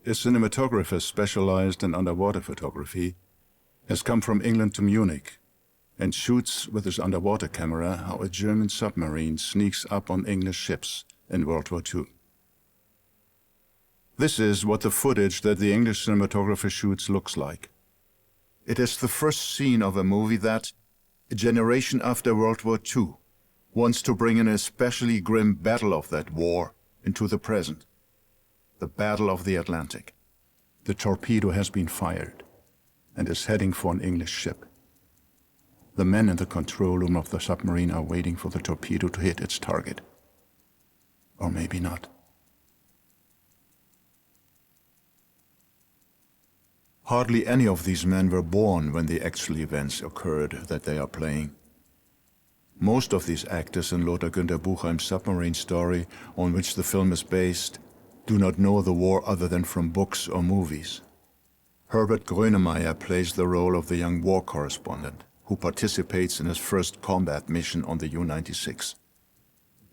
a cinematographer specialized in underwater photography, has come from England to Munich and shoots with his underwater camera how a German submarine sneaks up on English ships in World War II. This is what the footage that the English cinematographer shoots looks like. It is the first scene of a movie that, a generation after World War II, wants to bring an especially grim battle of that war into the present. The Battle of the Atlantic. The torpedo has been fired and is heading for an English ship. The men in the control room of the submarine are waiting for the torpedo to hit its target. Or maybe not. Hardly any of these men were born when the actual events occurred that they are playing. Most of these actors in Lothar Buchheim's submarine story, on which the film is based, do not know the war other than from books or movies. Herbert Grönemeyer plays the role of the young war correspondent who participates in his first combat mission on the U-96,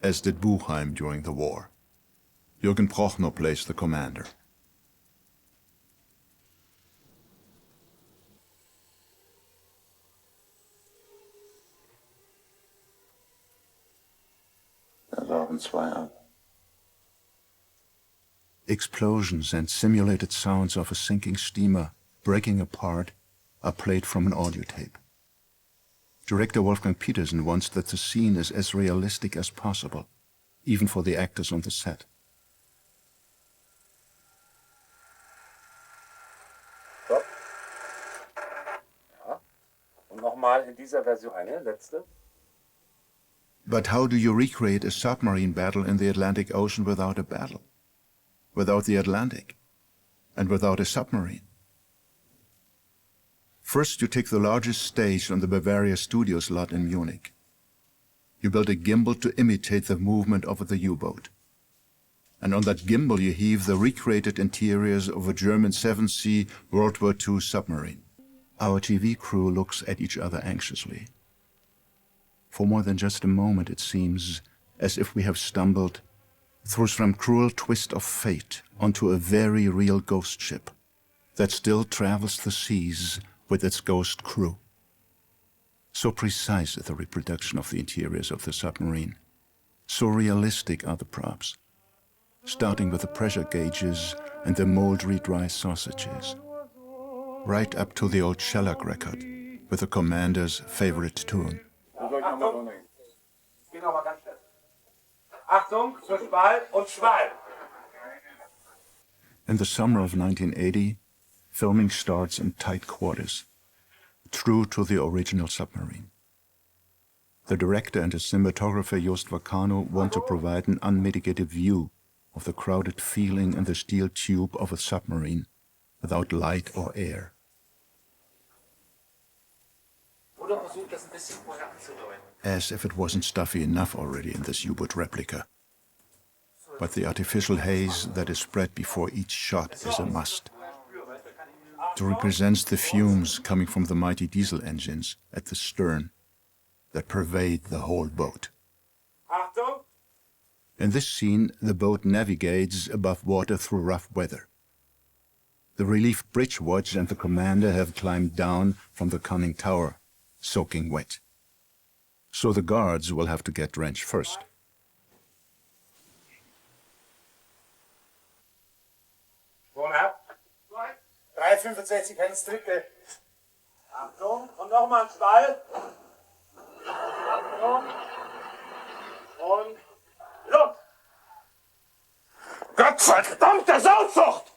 as did Buchheim during the war. Jürgen Prochnow plays the commander. Explosions and simulated sounds of a sinking steamer breaking apart are played from an audio tape. Director Wolfgang Petersen wants that the scene is as realistic as possible, even for the actors on the set. Stop. Ja. Und nochmal in dieser Version eine letzte. But how do you recreate a submarine battle in the Atlantic Ocean without a battle? Without the Atlantic? And without a submarine? First, you take the largest stage on the Bavaria Studios lot in Munich. You build a gimbal to imitate the movement of the U-boat. And on that gimbal you heave the recreated interiors of a German 7th Sea World War II submarine. Our TV crew looks at each other anxiously. For more than just a moment it seems as if we have stumbled through some cruel twist of fate onto a very real ghost ship that still travels the seas with its ghost crew. So precise is the reproduction of the interiors of the submarine. So realistic are the props, starting with the pressure gauges and the moldy dry sausages, right up to the old shellac record with the commander's favorite tune. Achtung, zur Schwal und Schwal! In the summer of 1980, filming starts in tight quarters, true to the original submarine. The director and his cinematographer Jost Vacano want to provide an unmitigated view of the crowded feeling in the steel tube of a submarine without light or air. As if it wasn't stuffy enough already in this U-boat replica. But the artificial haze that is spread before each shot is a must. It represents the fumes coming from the mighty diesel engines at the stern that pervade the whole boat. In this scene, the boat navigates above water through rough weather. The relief bridge watch and the commander have climbed down from the conning tower, soaking wet. So the guards will have to get drenched first. Vorne ab. 3,65 Hens Dritte. Achtung, und nochmal ein Schwall. Achtung. Und Luft. Gottverdammte Sauzucht!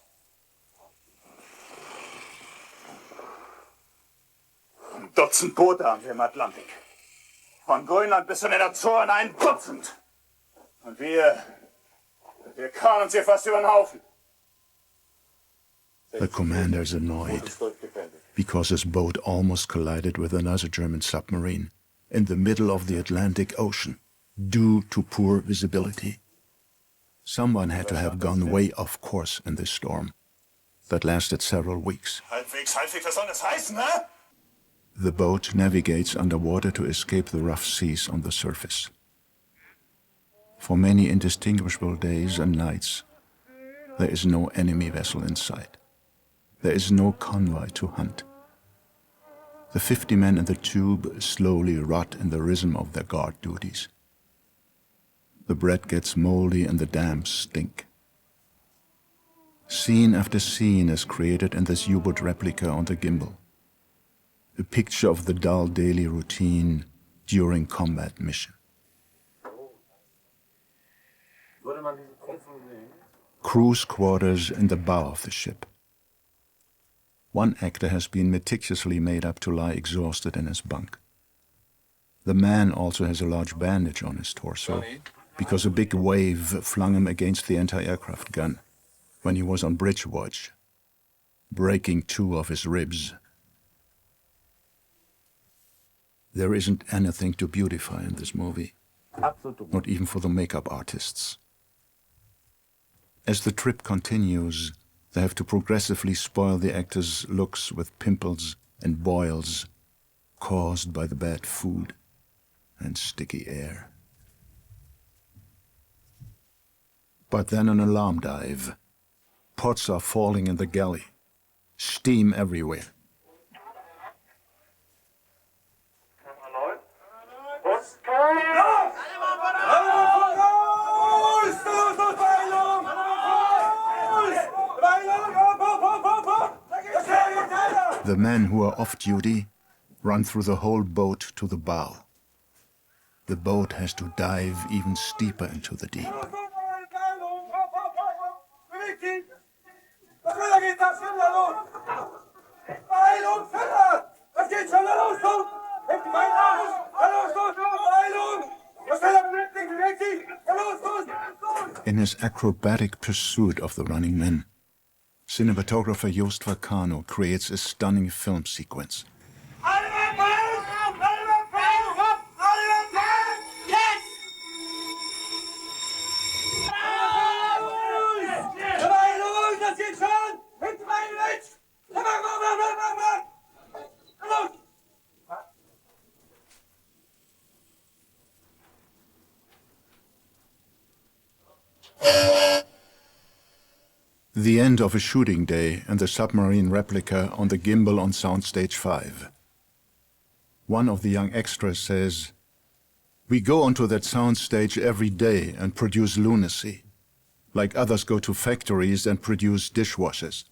Ein Dutzend Boote haben wir im Atlantik. Von Grönland bis zu den Azoren ein Dutzend. Und wir kauen uns hier fast über den Haufen. The commander is annoyed because his boat almost collided with another German submarine in the middle of the Atlantic Ocean due to poor visibility. Someone had to have gone way off course in this storm that lasted several weeks. Halbwegs, was soll das heißen, hä? The boat navigates underwater to escape the rough seas on the surface. For many indistinguishable days and nights, There is no enemy vessel in sight. There is no convoy to hunt. The 50 men in the tube slowly rot in the rhythm of their guard duties. The bread gets moldy and the dams stink. Scene after scene is created in this U-boat replica on the gimbal. A picture of the dull daily routine during combat mission. Crew's quarters in the bow of the ship. One actor has been meticulously made up to lie exhausted in his bunk. The man also has a large bandage on his torso because a big wave flung him against the anti-aircraft gun when he was on bridge watch, breaking 2 of his ribs. There isn't anything to beautify in this movie, not even for the makeup artists. As the trip continues, they have to progressively spoil the actors' looks with pimples and boils caused by the bad food and sticky air. But then an alarm dive. Pots are falling in the galley. Steam everywhere. The men who are off duty run through the whole boat to the bow. The boat has to dive even steeper into the deep. In his acrobatic pursuit of the running men, cinematographer Wolfgang creates a stunning film sequence. The end of a shooting day and the submarine replica on the gimbal on Soundstage 5. One of the young extras says, "We go onto that soundstage every day and produce lunacy, like others go to factories and produce dishwashers."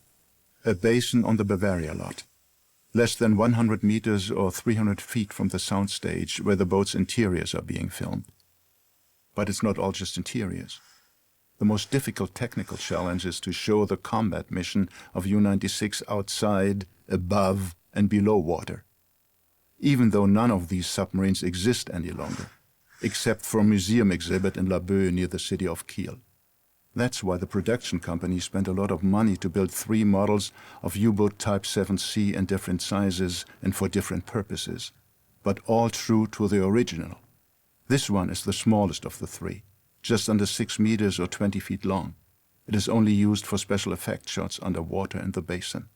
A basin on the Bavaria lot, less than 100 meters or 300 feet from the soundstage where the boat's interiors are being filmed. But it's not all just interiors. The most difficult technical challenge is to show the combat mission of U-96 outside, above, and below water, even though none of these submarines exist any longer, except for a museum exhibit in La Bœuf near the city of Kiel. That's why the production company spent a lot of money to build 3 models of U-boat Type 7C in different sizes and for different purposes, but all true to the original. This one is the smallest of the 3. Just under 6 meters or 20 feet long. It is only used for special effect shots underwater in the basin.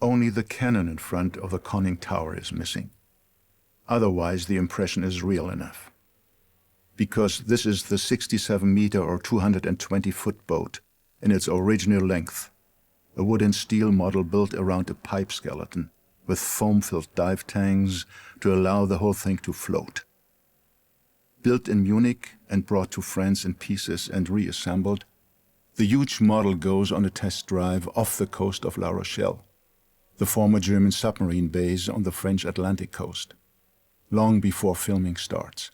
Only the cannon in front of the conning tower is missing. Otherwise, the impression is real enough. Because this is the 67-meter or 220-foot boat in its original length, a wood and steel model built around a pipe skeleton with foam-filled dive tanks to allow the whole thing to float. Built in Munich and brought to France in pieces and reassembled, the huge model goes on a test drive off the coast of La Rochelle, the former German submarine base on the French Atlantic coast, long before filming starts.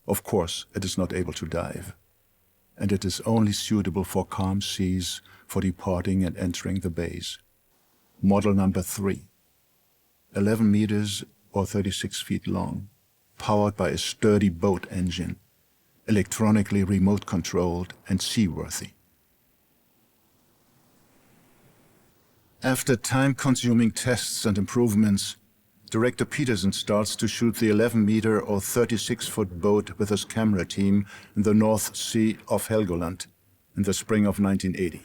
Of course, it is not able to dive, and it is only suitable for calm seas for departing and entering the base. Model number 3, 11 meters or 36 feet long, powered by a sturdy boat engine, electronically remote-controlled and seaworthy. After time-consuming tests and improvements, director Petersen starts to shoot the 11-meter or 36-foot boat with his camera team in the North Sea off Helgoland in the spring of 1980.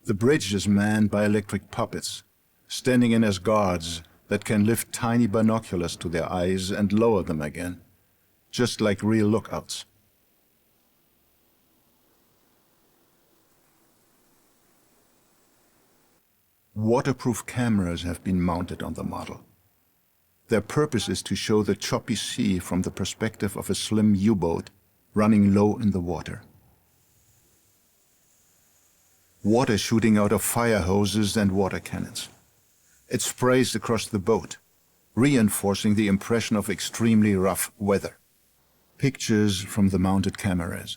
The bridge is manned by electric puppets, standing in as guards that can lift tiny binoculars to their eyes and lower them again, just like real lookouts. Waterproof cameras have been mounted on the model. Their purpose is to show the choppy sea from the perspective of a slim U-boat running low in the water. Water shooting out of fire hoses and water cannons. It sprays across the boat, reinforcing the impression of extremely rough weather. Pictures from the mounted cameras.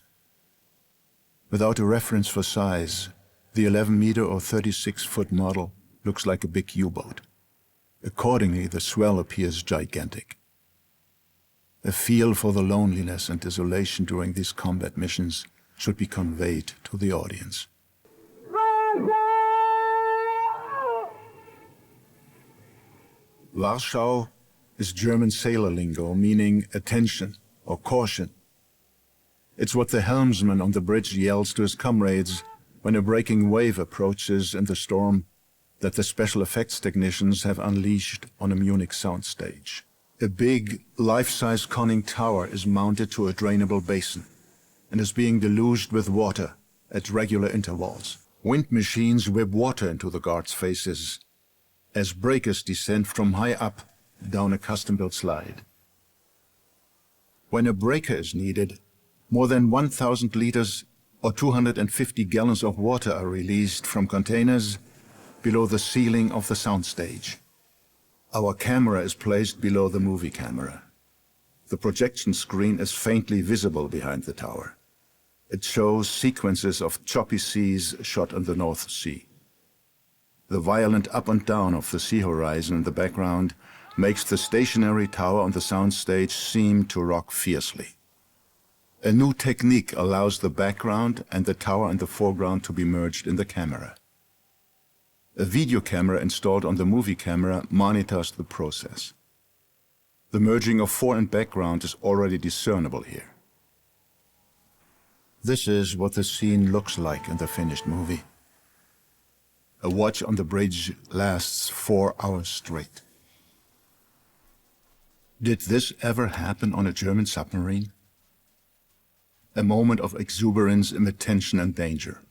Without a reference for size, the 11-meter or 36-foot model looks like a big U-boat. Accordingly, the swell appears gigantic. A feel for the loneliness and desolation during these combat missions should be conveyed to the audience. Warschau is German sailor lingo meaning attention or caution. It's what the helmsman on the bridge yells to his comrades when a breaking wave approaches in the storm that the special effects technicians have unleashed on a Munich soundstage. A big, life-size conning tower is mounted to a drainable basin and is being deluged with water at regular intervals. Wind machines whip water into the guards' faces as breakers descend from high up down a custom-built slide. When a breaker is needed, more than 1,000 liters or 250 gallons of water are released from containers below the ceiling of the soundstage. Our camera is placed below the movie camera. The projection screen is faintly visible behind the tower. It shows sequences of choppy seas shot in the North Sea. The violent up and down of the sea horizon in the background makes the stationary tower on the soundstage seem to rock fiercely. A new technique allows the background and the tower in the foreground to be merged in the camera. A video camera installed on the movie camera monitors the process. The merging of fore and background is already discernible here. This is what the scene looks like in the finished movie. A watch on the bridge lasts 4 hours straight. Did this ever happen on a German submarine? A moment of exuberance amid tension and danger.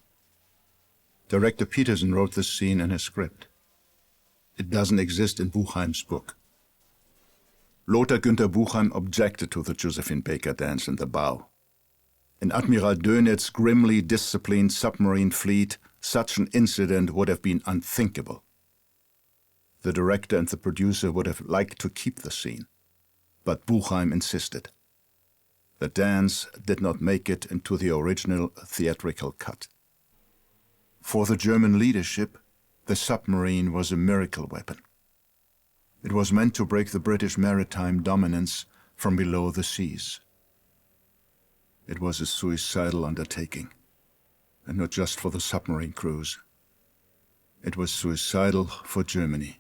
Director Petersen wrote this scene in his script. It doesn't exist in Buchheim's book. Lothar Buchheim objected to the Josephine Baker dance in the bow. In Admiral Dönitz' grimly disciplined submarine fleet, such an incident would have been unthinkable. The director and the producer would have liked to keep the scene, but Buchheim insisted. The dance did not make it into the original theatrical cut. For the German leadership, the submarine was a miracle weapon. It was meant to break the British maritime dominance from below the seas. It was a suicidal undertaking, and not just for the submarine crews. It was suicidal for Germany.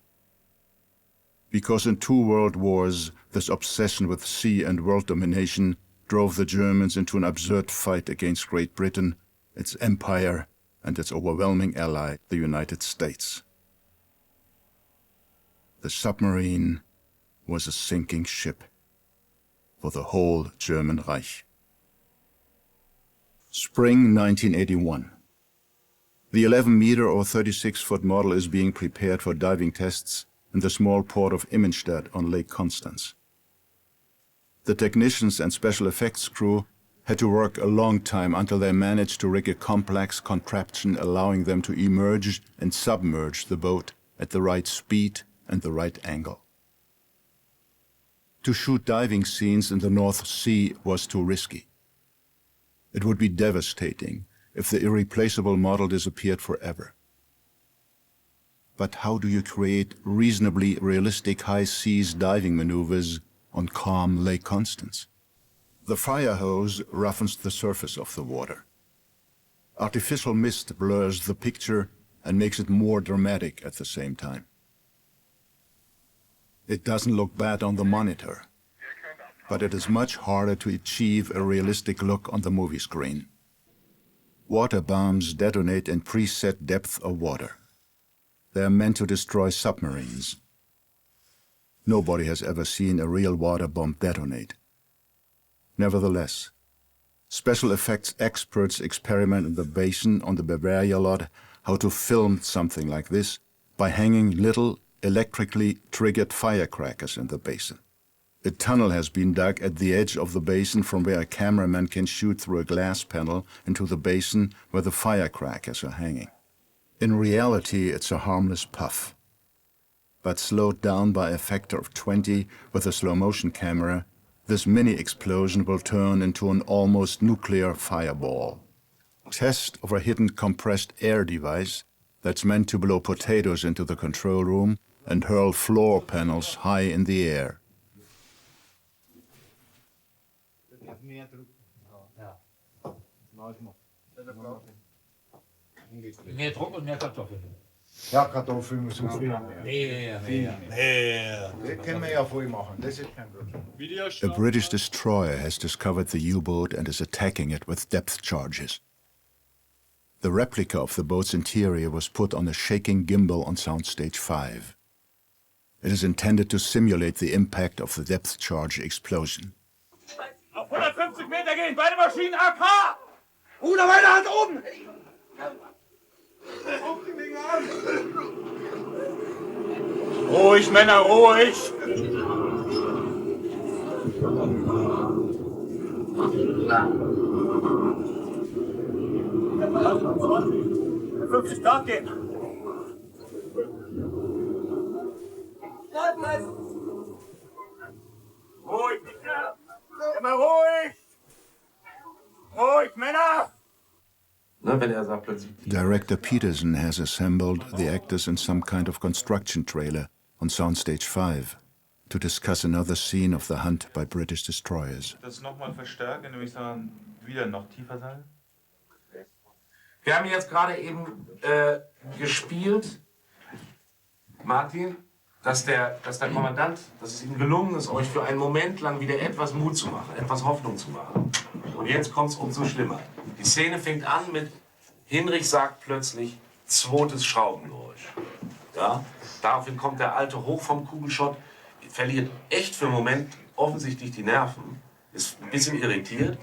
Because in 2 world wars, this obsession with sea and world domination drove the Germans into an absurd fight against Great Britain, its empire, and its overwhelming ally, the United States. The submarine was a sinking ship for the whole German Reich. Spring 1981. The 11-meter or 36-foot model is being prepared for diving tests in the small port of Immenstadt on Lake Constance. The technicians and special effects crew had to work a long time until they managed to rig a complex contraption allowing them to emerge and submerge the boat at the right speed and the right angle. To shoot diving scenes in the North Sea was too risky. It would be devastating if the irreplaceable model disappeared forever. But how do you create reasonably realistic high seas diving maneuvers on calm Lake Constance? The fire hose roughens the surface of the water. Artificial mist blurs the picture and makes it more dramatic at the same time. It doesn't look bad on the monitor, but it is much harder to achieve a realistic look on the movie screen. Water bombs detonate in preset depth of water. They are meant to destroy submarines. Nobody has ever seen a real water bomb detonate. Nevertheless, special effects experts experiment in the basin on the Bavaria lot how to film something like this by hanging little electrically triggered firecrackers in the basin. A tunnel has been dug at the edge of the basin from where a cameraman can shoot through a glass panel into the basin where the firecrackers are hanging. In reality, it's a harmless puff. But slowed down by a factor of 20 with a slow-motion camera, this mini-explosion will turn into an almost nuclear fireball. Test of a hidden compressed air device that's meant to blow potatoes into the control room and hurl floor panels high in the air. Mehr Druck und mehr Kartoffeln. Ja, Kartoffeln müssen wir Mehr. Das können wir ja voll machen, das ist kein Problem. A British destroyer has discovered the U-boat and is attacking it with depth charges. The replica of the boat's interior was put on a shaking gimbal on Soundstage 5. It is intended to simulate the impact of the depth charge explosion. Auf 150 Meter gehen, beide Maschinen AK! Bruder, meine Hand oben! Ruhig, Männer, ruhig! Ja. 50 Grad gehen. Ruhig, Männer! Immer ruhig! Ruhig, Männer! Wenn er sagt plötzlich. Director Petersen has assembled the actors in some kind of construction trailer on Soundstage 5 to discuss another scene of the hunt by British destroyers. Das nochmal verstärken, nämlich sagen, wieder noch tiefer sein. Wir haben jetzt gerade eben gespielt, Martin, dass der Kommandant, dass es ihm gelungen ist, euch für einen Moment lang wieder etwas Mut zu machen, etwas Hoffnung zu machen. Und jetzt kommt es umso schlimmer. Die Szene fängt an mit, Hinrich sagt plötzlich, zweites Schraubengeräusch. Ja? Daraufhin kommt der Alte hoch vom Kugelschott, verliert echt für einen Moment offensichtlich die Nerven, ist ein bisschen irritiert,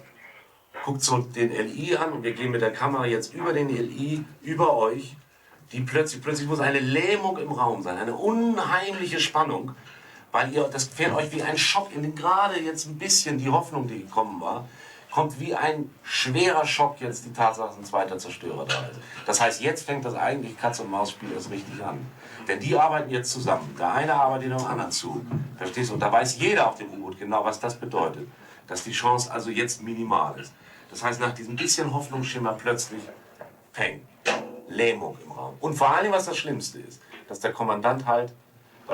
guckt so den LI an und wir gehen mit der Kamera jetzt über den LI, über euch. Die plötzlich muss eine Lähmung im Raum sein, eine unheimliche Spannung, weil das fährt euch wie ein Schock in den, gerade jetzt ein bisschen die Hoffnung, die gekommen war, kommt wie ein schwerer Schock jetzt die Tatsache, dass ein zweiter Zerstörer da ist. Das heißt, jetzt fängt das eigentlich Katz-und-Maus-Spiel erst richtig an. Denn die arbeiten jetzt zusammen. Der eine arbeitet dem anderen zu. Verstehst du? Und da weiß jeder auf dem U-Boot genau, was das bedeutet. Dass die Chance also jetzt minimal ist. Das heißt, nach diesem bisschen Hoffnungsschimmer plötzlich Peng. Lähmung im Raum. Und vor allem, was das Schlimmste ist, dass der Kommandant halt,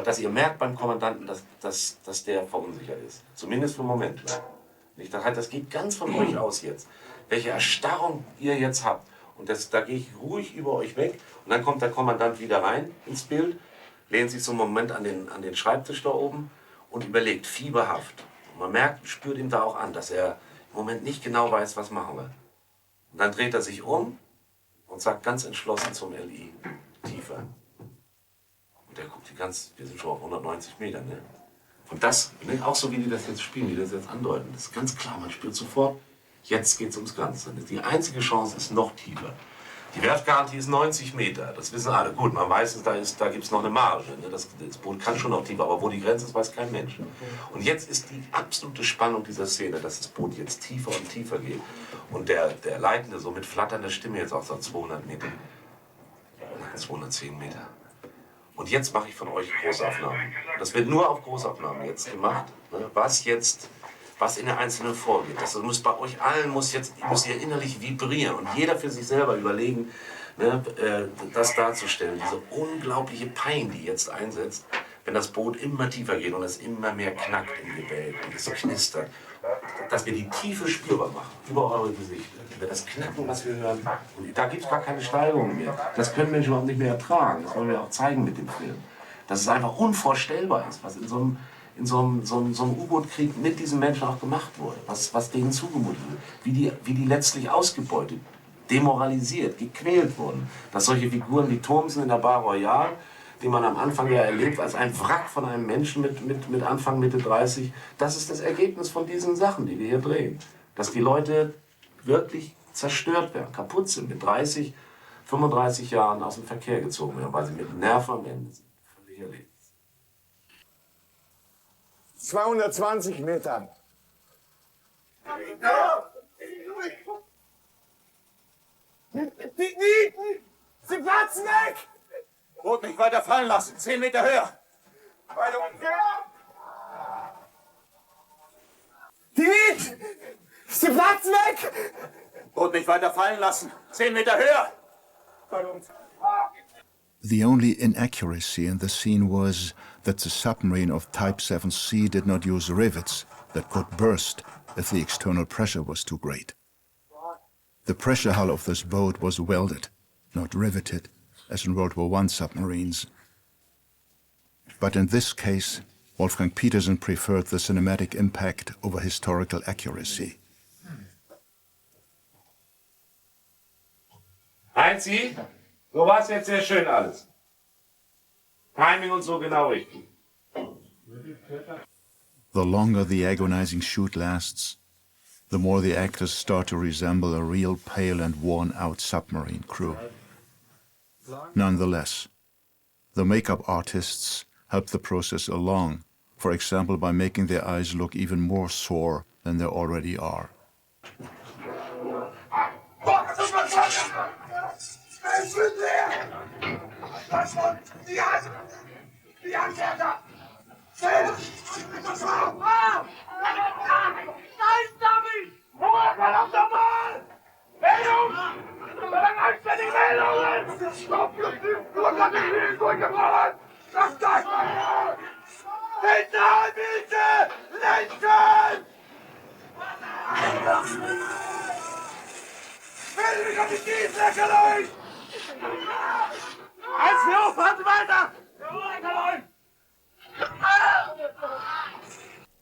dass ihr merkt beim Kommandanten, dass der verunsichert ist. Zumindest für einen Moment lang. Nicht? Das geht ganz von euch aus jetzt. Welche Erstarrung ihr jetzt habt. Und da gehe ich ruhig über euch weg. Und dann kommt der Kommandant wieder rein ins Bild, lehnt sich so einen Moment an den Schreibtisch da oben und überlegt fieberhaft. Und man merkt, spürt ihm da auch an, dass er im Moment nicht genau weiß, was machen wir. Und dann dreht er sich um und sagt ganz entschlossen zum LI, tiefer. Und der guckt wir sind schon auf 190 Metern, ne? Und das, auch so wie die das jetzt spielen, wie die das jetzt andeuten, das ist ganz klar, man spürt sofort, jetzt geht es ums Ganze. Die einzige Chance ist noch tiefer. Die Werftgarantie ist 90 Meter, das wissen alle. Gut, man weiß, da gibt es noch eine Marge. Ne? Das Boot kann schon noch tiefer, aber wo die Grenze ist, weiß kein Mensch. Und jetzt ist die absolute Spannung dieser Szene, dass das Boot jetzt tiefer und tiefer geht. Und der Leitende so mit flatternder Stimme jetzt auch sagt 200 Meter, 210 Meter. Und jetzt mache ich von euch Großaufnahmen. Das wird nur auf Großaufnahmen jetzt gemacht, ne? Was in der Einzelnen vorgeht. Das muss bei euch allen muss ihr innerlich vibrieren und jeder für sich selber überlegen, ne, das darzustellen. Diese unglaubliche Pein, die jetzt einsetzt, wenn das Boot immer tiefer geht und es immer mehr knackt im Gebälk und es knistert. Dass wir die Tiefe spürbar machen, über eure Gesichter. Über das Knacken, was wir hören. Und da gibt es gar keine Steigerung mehr. Das können Menschen überhaupt nicht mehr ertragen. Das wollen wir auch zeigen mit dem Film. Dass es einfach unvorstellbar ist, was in so einem U-Boot-Krieg mit diesen Menschen auch gemacht wurde. Was denen zugemutet wird. Wie die letztlich ausgebeutet, demoralisiert, gequält wurden. Dass solche Figuren wie Thomsen in der Bar Royale, den man am Anfang ja erlebt, als ein Wrack von einem Menschen mit Anfang, Mitte 30, das ist das Ergebnis von diesen Sachen, die wir hier drehen. Dass die Leute wirklich zerstört werden, kaputt sind. Mit 30 35 Jahren aus dem Verkehr gezogen werden, weil sie mit Nerven am Ende sind. Völlig erledigt. 220 Metern. Sie platzen weg! Boot nicht weiter fallen lassen. 10 Meter höher. Sie platzen weg! Boot nicht weiter fallen lassen. 10 Meter höher. The only inaccuracy in the scene was that the submarine of Type 7C did not use rivets that could burst if the external pressure was too great. The pressure hull of this boat was welded, not riveted, as in World War I submarines. But in this case, Wolfgang Petersen preferred the cinematic impact over historical accuracy. Heinzi, so war es jetzt sehr schön alles. Timing und so genau richtig. The longer the agonizing shoot lasts, the more the actors start to resemble a real pale and worn-out submarine crew. Nonetheless, the makeup artists help the process along, for example by making their eyes look even more sore than they already are.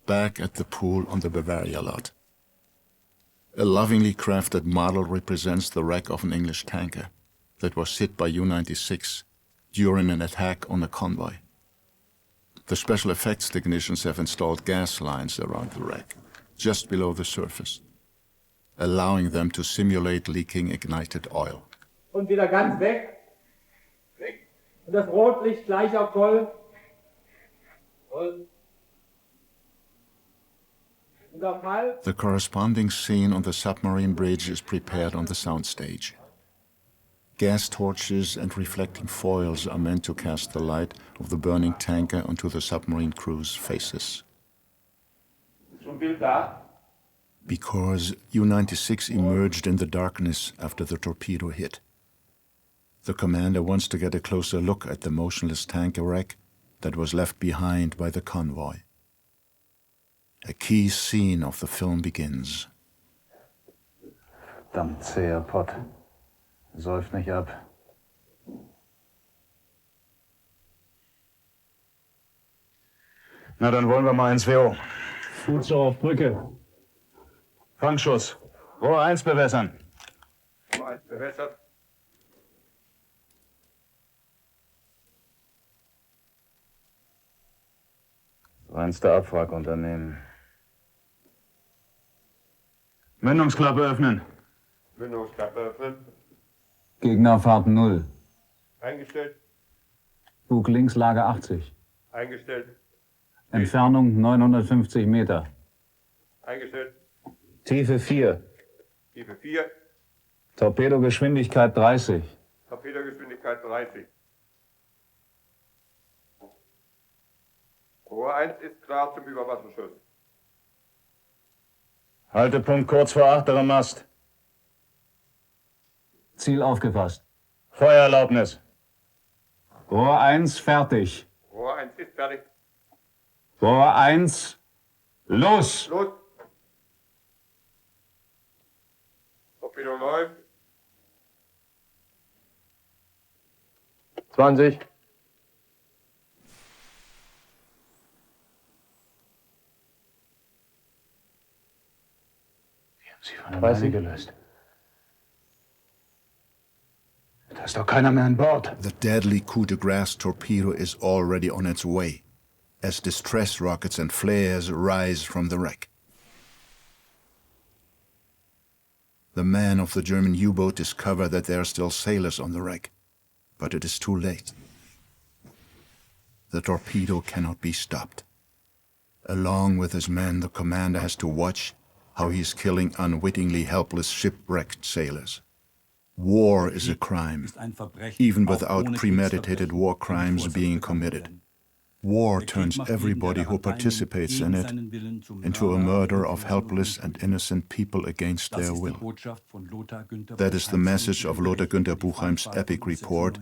Back at the pool on the Bavaria lot. A lovingly crafted model represents the wreck of an English tanker that was hit by U-96 during an attack on a convoy. The special effects technicians have installed gas lines around the wreck, just below the surface, allowing them to simulate leaking ignited oil. Und wieder ganz weg. Und das Rotlicht gleich auf voll. Und auf halb. The corresponding scene on the submarine bridge is prepared on the soundstage. Gas torches and reflecting foils are meant to cast the light of the burning tanker onto the submarine crew's faces. Schon Bild da? Because U-96 emerged in the darkness after the torpedo hit. The commander wants to get a closer look at the motionless tanker wreck that was left behind by the convoy. A key scene of the film begins. Verdammt zäher Pott. Säuft nicht ab. Na, dann wollen wir mal ins WO. Gut so auf Brücke. Fangschuss. Rohr 1 bewässern. Rohr 1 bewässert. Reinste Abwrackunternehmen. Mündungsklappe öffnen. Mündungsklappe öffnen. Gegnerfahrt 0. Eingestellt. Bug links, Lage 80. Eingestellt. Entfernung 950 Meter. Eingestellt. Tiefe 4. Tiefe 4. Torpedogeschwindigkeit 30. Torpedogeschwindigkeit 30. Rohr 1 ist klar zum Überwasserschuss. Haltepunkt kurz vor achterem Mast. Ziel aufgefasst. Feuererlaubnis. Rohr 1 fertig. Rohr 1 ist fertig. Rohr 1, los! Los! Torpedo läuft. 20. Sie von alleine gelöst. Da ist doch keiner mehr an Bord. The deadly coup de grace torpedo is already on its way, as distress rockets and flares rise from the wreck. The men of the German U-boat discover that there are still sailors on the wreck, but it is too late. The torpedo cannot be stopped. Along with his men, the commander has to watch how he is killing unwittingly helpless shipwrecked sailors. War is a crime, even without premeditated war crimes being committed. War turns everybody who participates in it into a murder of helpless and innocent people against their will. That is the message of Lothar Günther Buchheim's epic report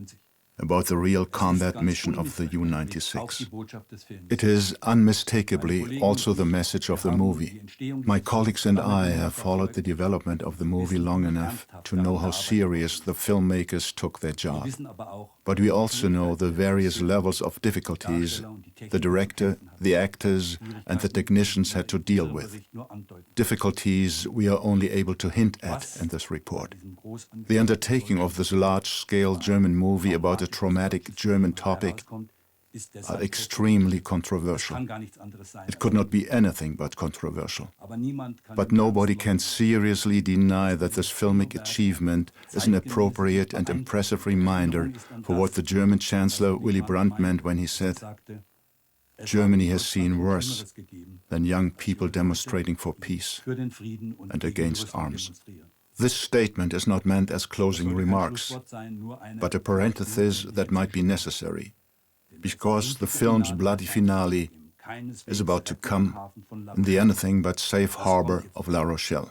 about the real combat mission of the U-96. It is unmistakably also the message of the movie. My colleagues and I have followed the development of the movie long enough to know how serious the filmmakers took their job. But we also know the various levels of difficulties the director, the actors, and the technicians had to deal with. Difficulties we are only able to hint at in this report. The undertaking of this large-scale German movie about a traumatic German topic are extremely controversial. It could not be anything but controversial. But nobody can seriously deny that this filmic achievement is an appropriate and impressive reminder for what the German Chancellor Willy Brandt meant when he said, "Germany has seen worse than young people demonstrating for peace and against arms." This statement is not meant as closing remarks, but a parenthesis that might be necessary, because the film's bloody finale is about to come in the anything but safe harbor of La Rochelle.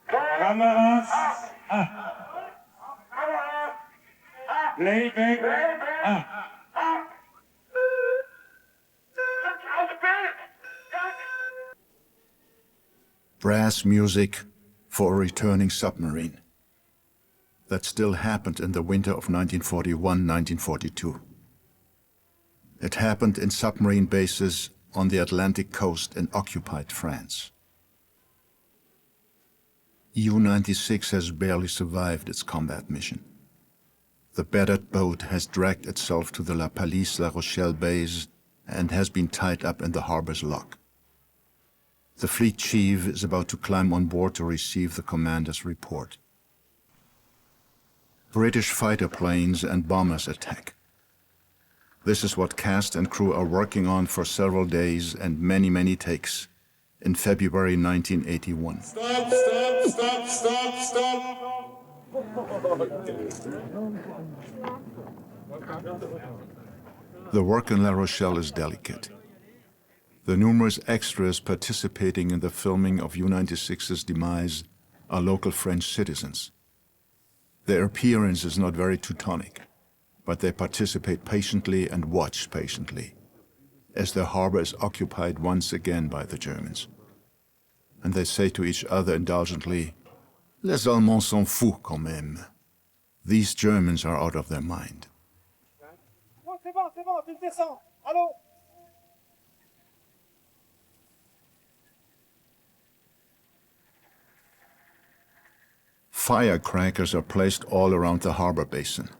Kameras! Playback! Brass music for a returning submarine. That still happened in the winter of 1941-1942. It happened in submarine bases on the Atlantic coast in occupied France. U-96 has barely survived its combat mission. The battered boat has dragged itself to the La Pallice La Rochelle base and has been tied up in the harbor's lock. The fleet chief is about to climb on board to receive the commander's report. British fighter planes and bombers attack. This is what cast and crew are working on for several days and many, many takes in February 1981. Stop, stop, stop, stop, stop! The work in La Rochelle is delicate. The numerous extras participating in the filming of U-96's demise are local French citizens. Their appearance is not very Teutonic, but they participate patiently and watch patiently, as their harbor is occupied once again by the Germans. And they say to each other indulgently, "Les Allemands sont fous quand même." These Germans are out of their mind. Firecrackers are placed all around the harbor basin.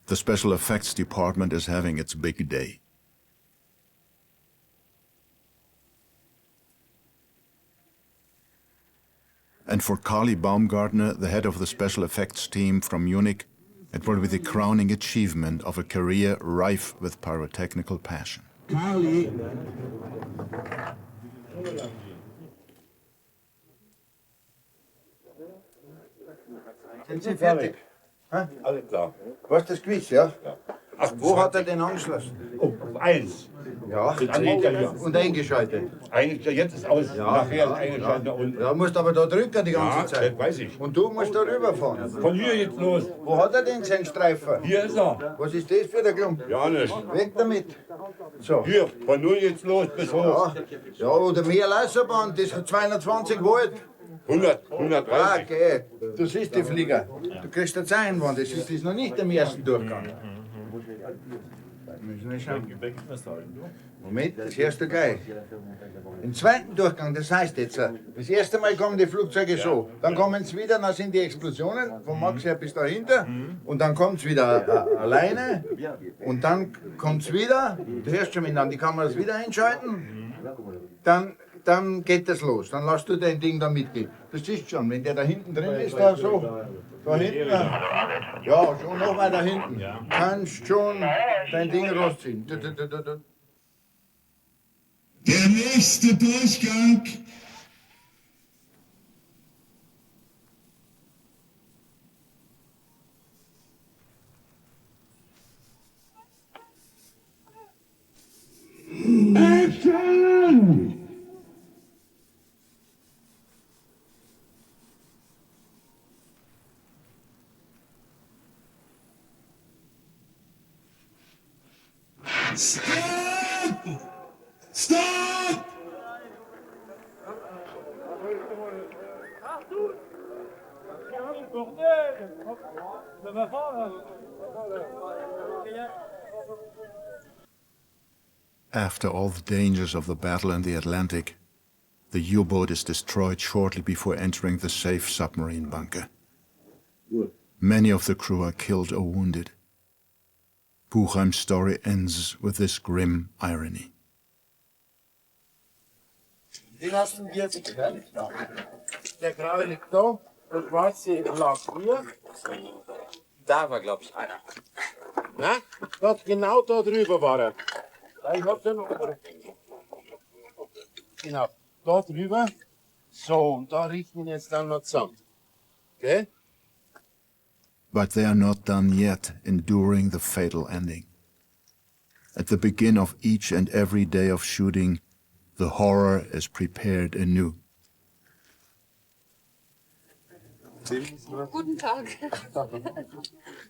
The special effects department is having its big day. And for Carly Baumgartner, the head of the special effects team from Munich, it will be the crowning achievement of a career rife with pyrotechnical passion. Carly! Sind Sie fertig? Hä? Alles klar. Was ist das Quiz, ja? Ach, Wo hat er den Anschluss? Oh, eins. Ja, und eingeschaltet. Eigentlich, jetzt ist aus. Nachher ist eingeschaltet und. Ja, musst aber da drücken die ganze Ja, Zeit. das weiß ich. Und du musst da rüberfahren. Von hier jetzt los. Wo hat er denn seinen Streifen? Hier ist er. Was ist das für der Klump? Ja, nicht. Weg damit. So. Hier, von 0 jetzt los bis hoch. Ja, oder mehr Leiterbahn, das hat 220 Volt. 100, Ah, 130. okay. Du siehst die Flieger. Du kriegst eine Einwand, das ist noch nicht im ersten Durchgang. Müssen wir schauen. Moment, das hörst du gleich. Im zweiten Durchgang, das heißt jetzt, das erste Mal kommen die Flugzeuge so, dann kommen sie wieder, dann sind die Explosionen, von Max her bis dahinter, und dann kommt es wieder alleine, und dann kommt es wieder, du hörst schon, wenn dann die Kameras wieder einschalten, dann dann geht das los. Dann lass du dein Ding da mitgehen. Das siehst schon, wenn der da hinten drin ist, da so, da hinten, ja, schon noch weiter hinten, kannst schon dein Ding rausziehen. Der nächste Durchgang. Action! Stop! Stop! After all the dangers of the battle in the Atlantic, the U-boat is destroyed shortly before entering the safe submarine bunker. Many of the crew are killed or wounded. Buchheim's story ends with this grim irony. Den hast du jetzt getrennt. Der graue liegt da, das weiße lag hier. Da war, glaube ich, einer. Na? Dort, genau da drüber war er. Ich hab den noch. Genau, da drüber. So, und da richten wir jetzt dann noch zusammen. Okay? But they are not done yet enduring the fatal ending. At the beginning of each and every day of shooting, the horror is prepared anew. Guten Tag.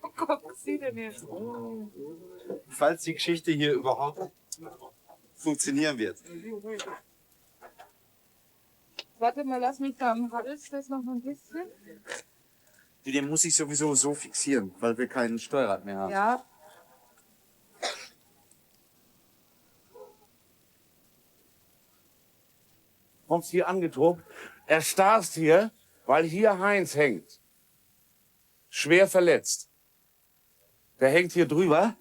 Oh Gott, was sieht denn jetzt? Falls die Geschichte hier überhaupt funktionieren wird. Warte mal, lass mich da am Hals das noch ein bisschen. Den muss ich sowieso so fixieren, weil wir kein Steuerrad mehr haben. Ja. Kommst hier angetobt. Er starrst hier, weil hier Heinz hängt. Schwer verletzt. Der hängt hier drüber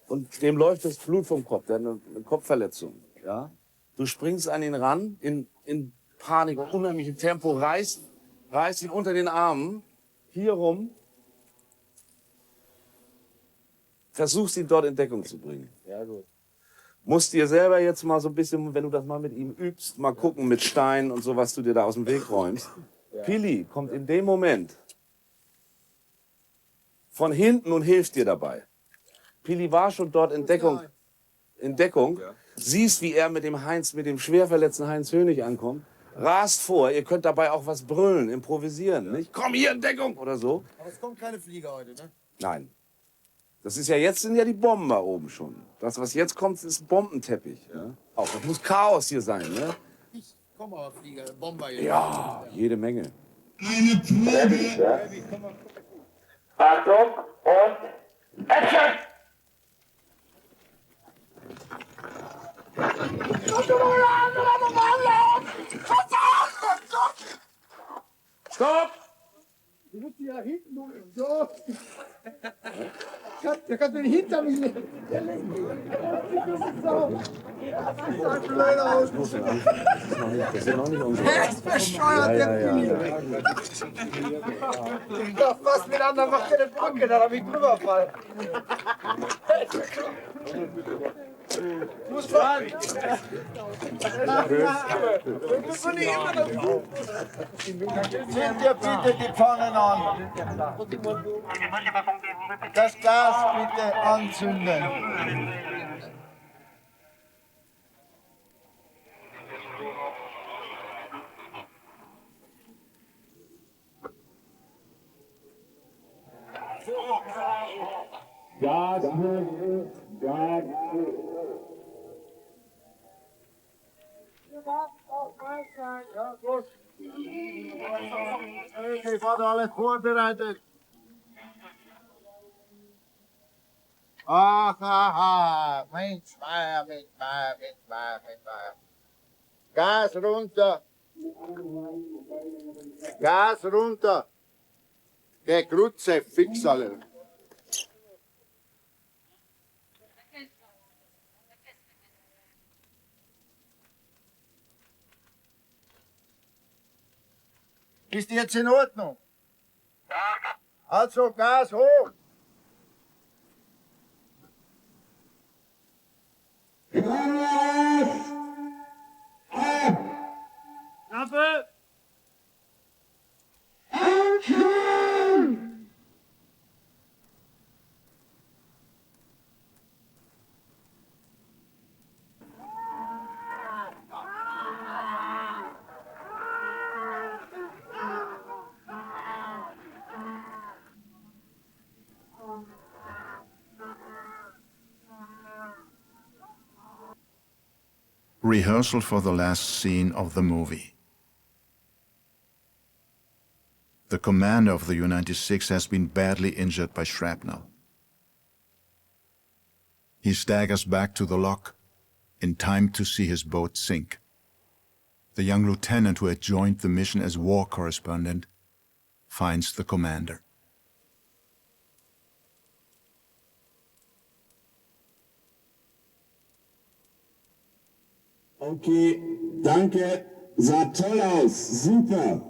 und dem läuft das Blut vom Kopf. Der hat eine Kopfverletzung. Ja? Du springst an ihn ran, in Panik, unheimlichem Tempo, reißt ihn unter den Armen, hier rum, versuchst ihn dort in Deckung zu bringen. Ja, gut. Musst dir selber jetzt mal so ein bisschen, wenn du das mal mit ihm übst, mal gucken mit Steinen und so, was du dir da aus dem Weg räumst. Ja. Pili kommt in dem Moment von hinten und hilft dir dabei. Pili war schon dort in Deckung. Ja. Siehst, wie er mit dem schwer verletzten Heinz Hönig ankommt. Rast vor, ihr könnt dabei auch was brüllen, improvisieren, nicht? Komm hier in Deckung oder so. Aber es kommt keine Flieger heute, ne? Nein. Das ist ja jetzt, sind ja die Bomben da oben schon. Das, was jetzt kommt, ist Bombenteppich. Ja? Auch, das muss Chaos hier sein, ne? Ich komme aber Flieger, Bomber hier. Ja, jede Menge. Eine Probe. Achtung und Action! Stopp! Du musst ja hinten so. Der kann den hinter mir legen. Der legt mich. Das ist ein blöder aus. Das sind noch nicht unsere. Der ist bescheuert, der Pili. Doch, was miteinander macht der eine Brücke, da hab ich drüber fallen. Du musst fahren. Zieht ihr bitte die Pfannen an. Das Gas bitte anzünden. Gas, Gas. Ja, gut. Okay, Vater, alles vorbereitet. Ach, aha, Mensch, Meier. Gas runter. Gas runter. Der Grütze, fix alle. Ist jetzt in Ordnung? Also Gas hoch! Klappe! Rehearsal for the last scene of the movie. The commander of the U-96 has been badly injured by shrapnel. He staggers back to the lock in time to see his boat sink. The young lieutenant who had joined the mission as war correspondent finds the commander. Okay, danke, sah toll aus, super.